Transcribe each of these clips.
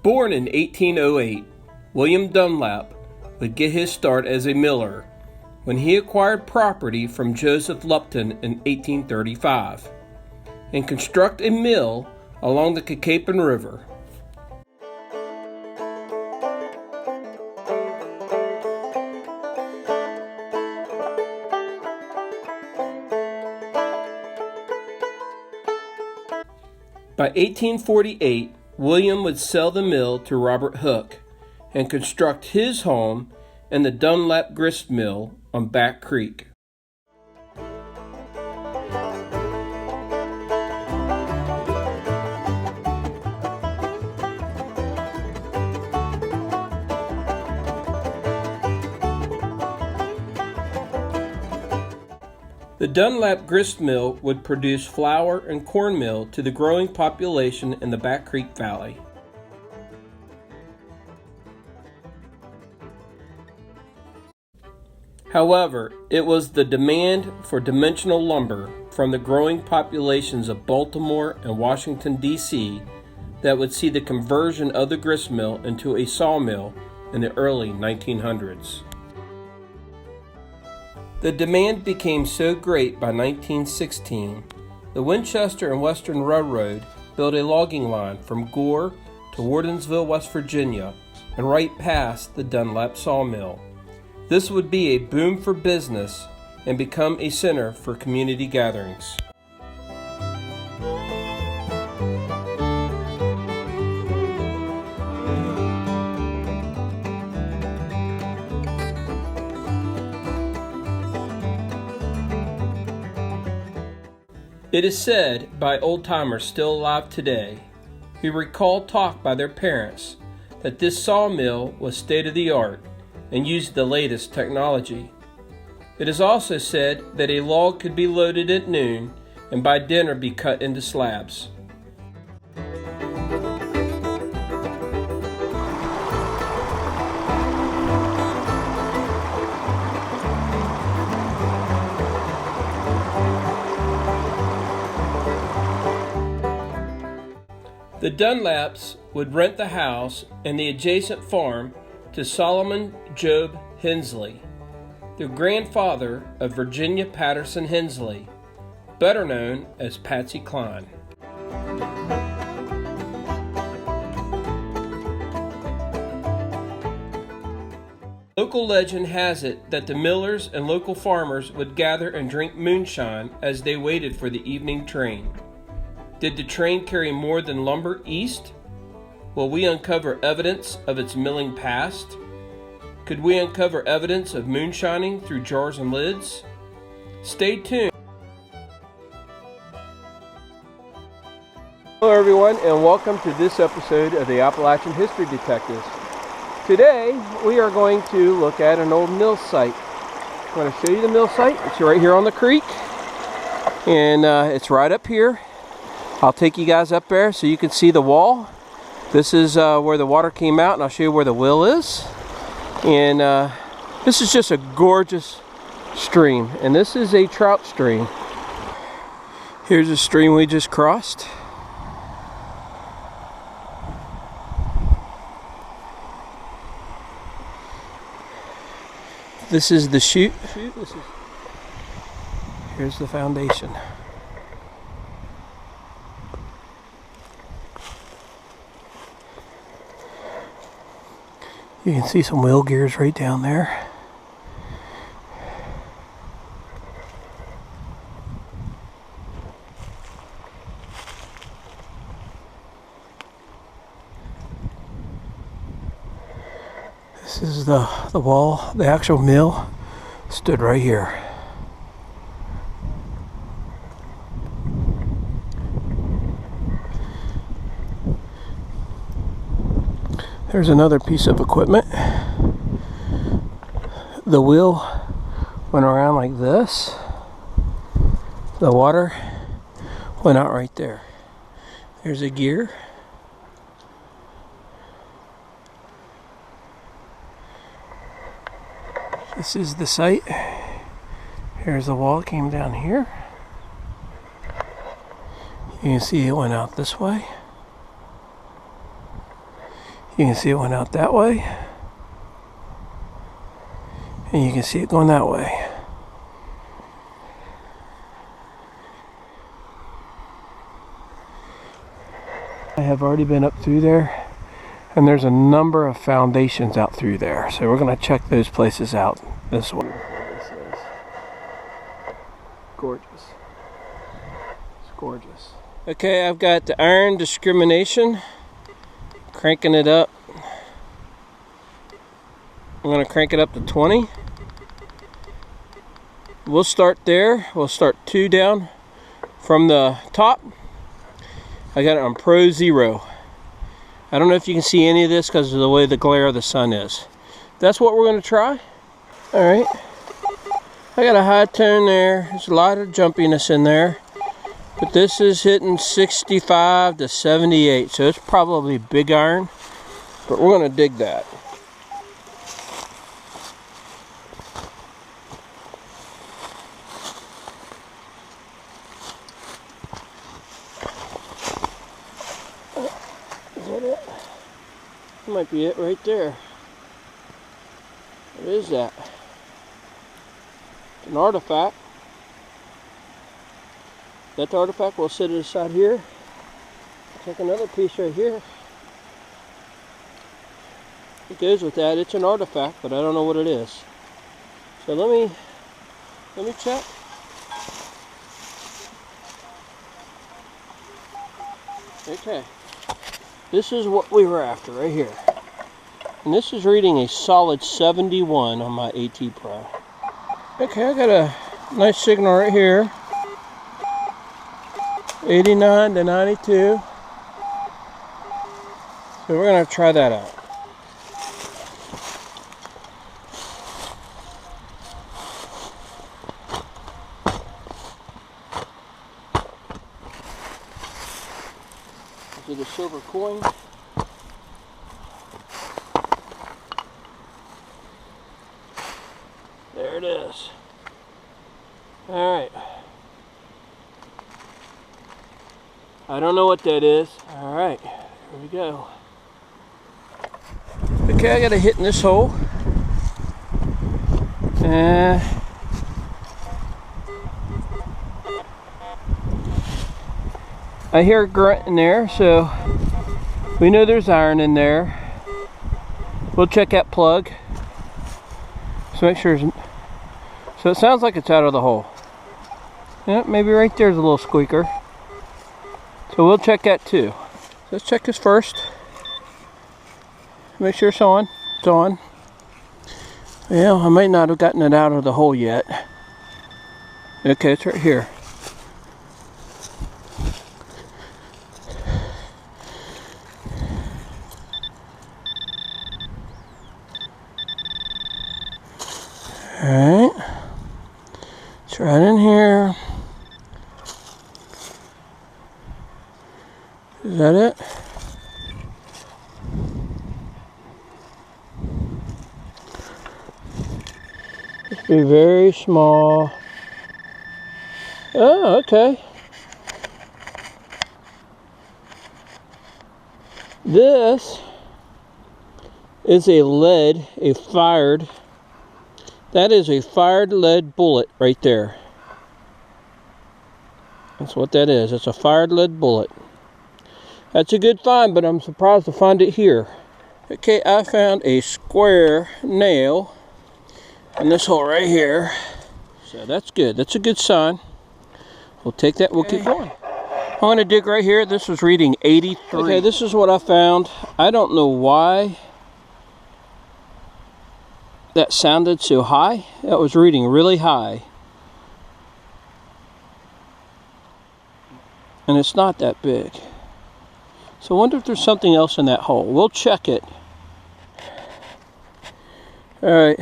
Born in 1808, William Dunlap would get his start as a miller when he acquired property from Joseph Lupton in 1835 and construct a mill along the Cacapon River. By 1848, William would sell the mill to Robert Hooke and construct his home in the Dunlap grist mill on Back Creek. The Dunlap grist mill would produce flour and cornmeal to the growing population in the Back Creek Valley. However, it was the demand for dimensional lumber from the growing populations of Baltimore and Washington, D.C. that would see the conversion of the grist mill into a sawmill in the early 1900s. The demand became so great by 1916, the Winchester and Western Railroad built a logging line from Gore to Wardensville, West Virginia, and right past the Dunlap sawmill. This would be a boom for business and become a center for community gatherings. It is said by old-timers still alive today who recall talk by their parents that this sawmill was state-of-the-art and used the latest technology. It is also said that a log could be loaded at noon and by dinner be cut into slabs. The Dunlaps would rent the house and the adjacent farm to Solomon Job Hensley, the grandfather of Virginia Patterson Hensley, better known as Patsy Cline. Local legend has it that the millers and local farmers would gather and drink moonshine as they waited for the evening train. Did the train carry more than lumber east? Will we uncover evidence of its milling past? Could we uncover evidence of moonshining through jars and lids? Stay tuned. Hello everyone, and welcome to this episode of the Appalachian History Detectives. Today we are going to look at an old mill site. I'm going to show you the mill site. It's right here on the creek, and it's right up here. I'll take you guys up there so you can see the wall. This is where the water came out, and I'll show you where the well is. And this is just a gorgeous stream, and this is a trout stream. Here's a stream we just crossed. This is the chute. Here's the foundation. You can see some wheel gears right down there. This is the wall. The actual mill stood right here. There's another piece of equipment. The wheel went around like this. The water went out right there. There's a gear. This is the site. Here's the wall that came down here. You can see it went out this way. You can see it went out that way. And you can see it going that way. I have already been up through there, and there's a number of foundations out through there. So we're going to check those places out this way. Gorgeous. It's gorgeous. Okay, I've got the iron discrimination. Cranking it up. I'm going to crank it up to 20. We'll start there. We'll start 2 down from the top. I got it on Pro 0. I don't know if you can see any of this because of the way the glare of the sun is. That's what we're going to try. Alright. I got a high tone there. There's a lot of jumpiness in there. But this is hitting 65 to 78. So it's probably big iron. But we're going to dig that. That might be it right there. What is that? It's an artifact. That artifact, we'll set it aside here. Take another piece right here. It goes with that. It's an artifact, but I don't know what it is. So let me check. Okay. This is what we were after right here. And this is reading a solid 71 on my AT Pro. Okay, I got a nice signal right here. 89 to 92. So we're going to try that out. Is it a silver coin? There it is. Alright. I don't know what that is. Alright, here we go. Okay, I got a hit in this hole. I hear a grunt in there, so we know there's iron in there. We'll check that plug. So make sure. So it sounds like it's out of the hole. Yeah, maybe right there's a little squeaker. So we'll check that too. So let's check this first. Make sure it's on. It's on. Well, I might not have gotten it out of the hole yet. Okay, it's right here. Alright. It's right in here. Is that it? Just be very small. Oh, okay. This is a lead, that is a fired lead bullet right there. That's what that is. It's a fired lead bullet. That's a good find, but I'm surprised to find it here. Okay, I found a square nail in this hole right here. So that's good. That's a good sign. We'll take that. We'll keep going. I'm going to dig right here. This was reading 83. Okay, this is what I found. I don't know why that sounded so high. That was reading really high. And it's not that big. So I wonder if there's something else in that hole. We'll check it. Alright.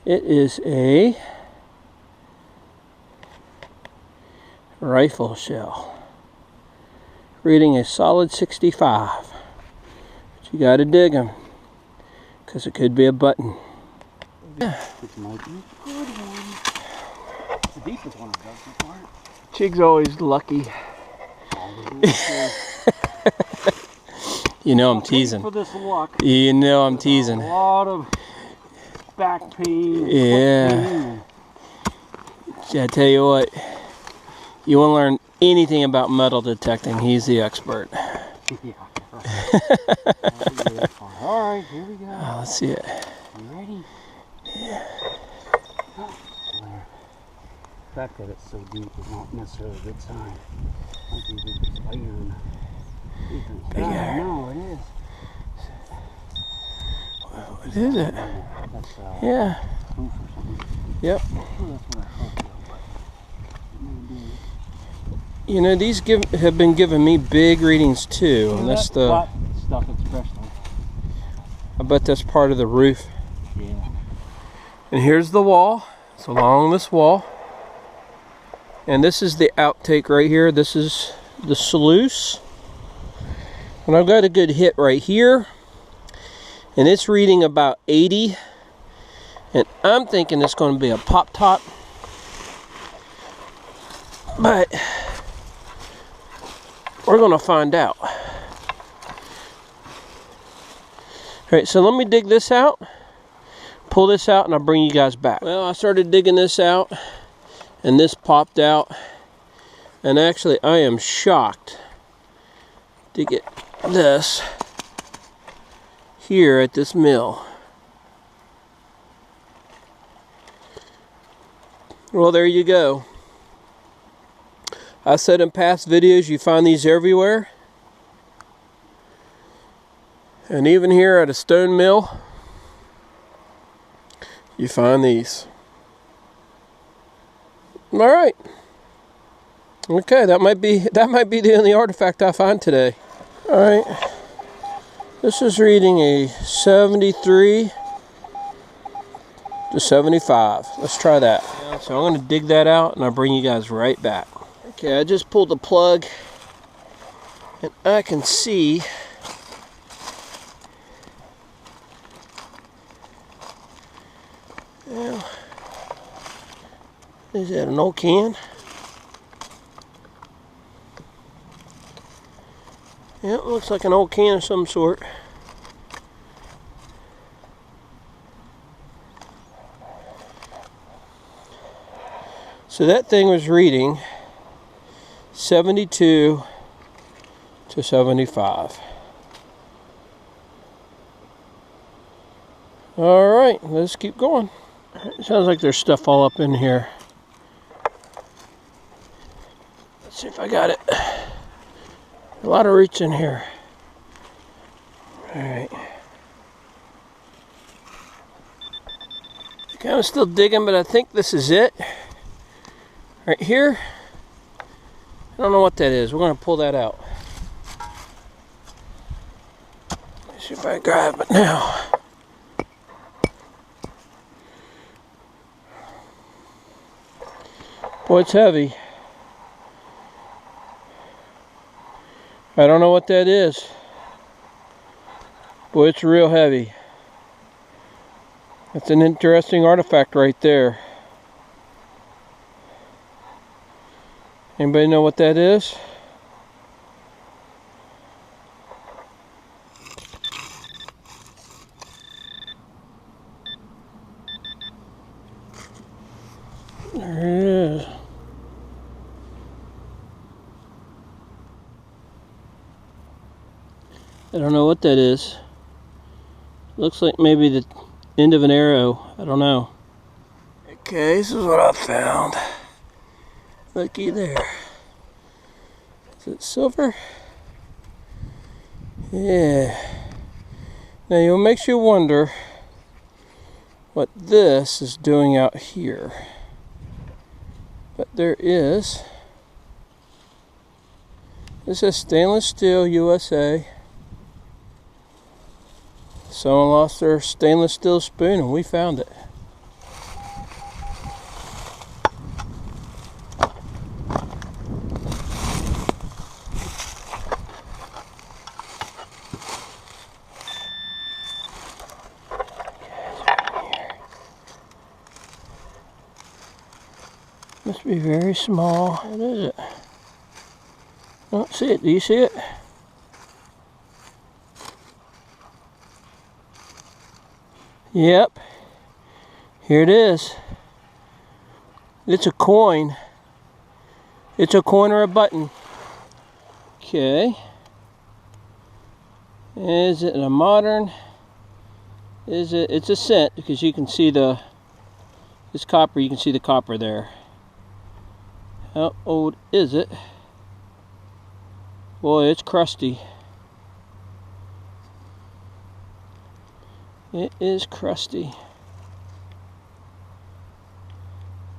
It is a rifle shell. Reading a solid 65. But you gotta dig them. Because it could be a button. Yeah. It might be a good one. It's the deepest one I've done so far. Chig's always lucky. You know I'm teasing. For this luck. You know I'm teasing. A lot of back pain. Yeah. I tell you what, you want to learn anything about metal detecting, he's the expert. Yeah. All right, here we go. Oh, let's see it. You ready? Yeah. The fact that it's so deep is not necessarily a good sign. Might be a big iron. Big iron. No, it is. What is it? That's, Yeah. proof or something. Yep. Well, that's what I hope, though, but it may be. You know, these have been giving me big readings too, and that's the flat stuff especially. I bet that's part of the roof. Yeah. And here's the wall. It's along this wall. And this is the outtake right here. This is the sluice. And I've got a good hit right here. And it's reading about 80. And I'm thinking it's going to be a pop top. But we're going to find out. Alright, so let me dig this out. Pull this out and I'll bring you guys back. Well, I started digging this out. And this popped out. And actually, I am shocked to get this here at this mill. Well, there you go. I said in past videos you find these everywhere. And even here at a stone mill, you find these. All right. Okay, that might be the only artifact I find today. All right. This is reading a 73 to 75. Let's try that. So I'm going to dig that out and I'll bring you guys right back. Okay, I just pulled the plug and I can see well, is that an old can? Yeah, it looks like an old can of some sort. So that thing was reading 72 to 75. All right, let's keep going. It sounds like there's stuff all up in here. Let's see if I got it. A lot of roots in here. All right. Kind of still digging, but I think this is it. Right here. I don't know what that is. We're going to pull that out. Let's see if I grab it now. Boy, it's heavy. I don't know what that is. Boy, it's real heavy. That's an interesting artifact right there. Anybody know what that is? There it is. I don't know what that is. Looks like maybe the end of an arrow. I don't know. Okay, this is what I found. Looky there. Is it silver? Yeah. Now it makes you wonder what this is doing out here. But there is. This is stainless steel USA. Someone lost their stainless steel spoon and we found it. Must be very small. What is it? I don't see it. Do you see it? Yep. Here it is. It's a coin. It's a coin or a button. Okay. Is it a modern? Is it? It's a cent because you can see this copper. You can see the copper there. How old is it? Boy, it's crusty. It is crusty.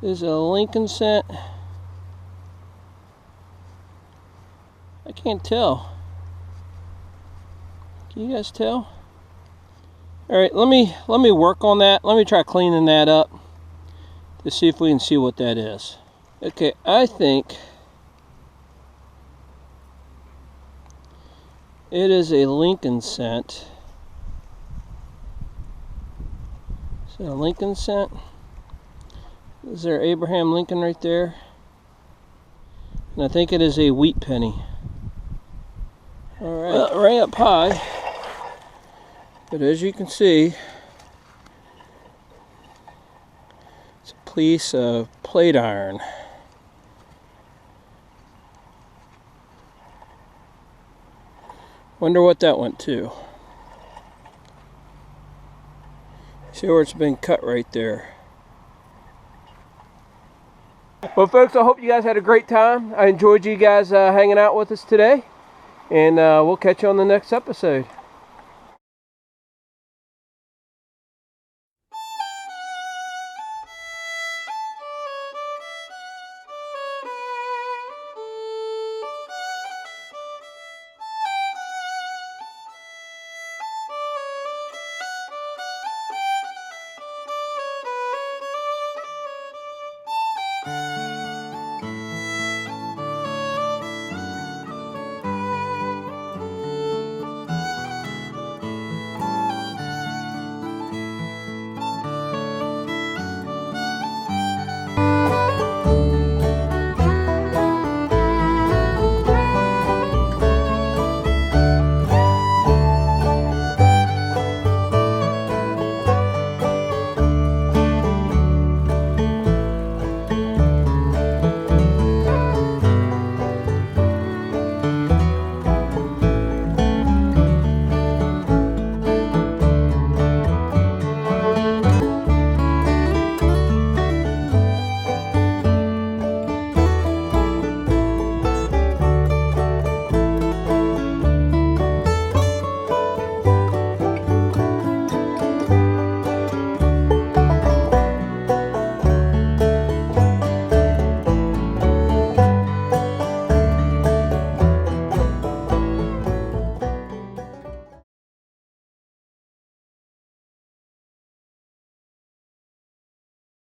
Is it a Lincoln cent? I can't tell. Can you guys tell? All right, let me work on that. Let me try cleaning that up to see if we can see what that is. Okay, I think it is a Lincoln cent. Is it a Lincoln cent? Is there Abraham Lincoln right there? And I think it is a wheat penny. All right, right up high. But as you can see, it's a piece of plate iron. Wonder what that went to. See where it's been cut right there. Well, folks, I hope you guys had a great time. I enjoyed you guys hanging out with us today. And we'll catch you on the next episode.